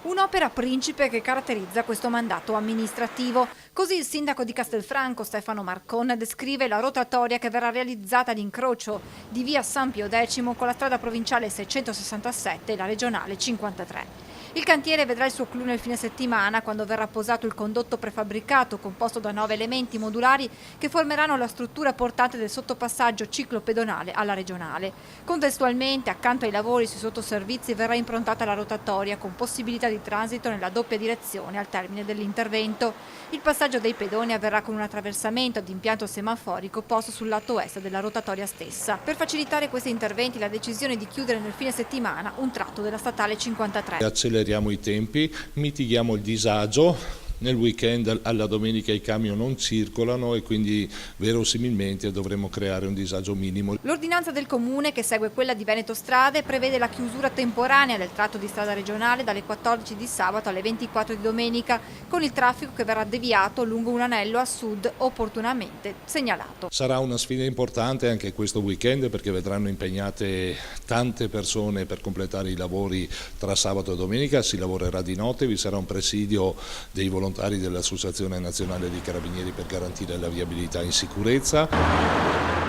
Un'opera principe che caratterizza questo mandato amministrativo. Così il sindaco di Castelfranco, Stefano Marcon, descrive la rotatoria che verrà realizzata all'incrocio di via San Pio X con la strada provinciale 667 e la regionale 53. Il cantiere vedrà il suo clou nel fine settimana, quando verrà posato il condotto prefabbricato composto da 9 elementi modulari che formeranno la struttura portante del sottopassaggio ciclopedonale alla regionale. Contestualmente, accanto ai lavori sui sottoservizi, verrà improntata la rotatoria con possibilità di transito nella doppia direzione al termine dell'intervento. Il passaggio dei pedoni avverrà con un attraversamento ad impianto semaforico posto sul lato est della rotatoria stessa. Per facilitare questi interventi, la decisione di chiudere nel fine settimana un tratto della statale 53. Acceleriamo i tempi, mitighiamo il disagio. Nel weekend alla domenica i camion non circolano e quindi verosimilmente dovremo creare un disagio minimo. L'ordinanza del Comune, che segue quella di Veneto Strade, prevede la chiusura temporanea del tratto di strada regionale dalle 14 di sabato alle 24 di domenica, con il traffico che verrà deviato lungo un anello a sud opportunamente segnalato. Sarà una sfida importante anche questo weekend, perché vedranno impegnate tante persone per completare i lavori tra sabato e domenica. Si lavorerà di notte, vi sarà un presidio dei volontari dell'Associazione Nazionale dei Carabinieri per garantire la viabilità in sicurezza.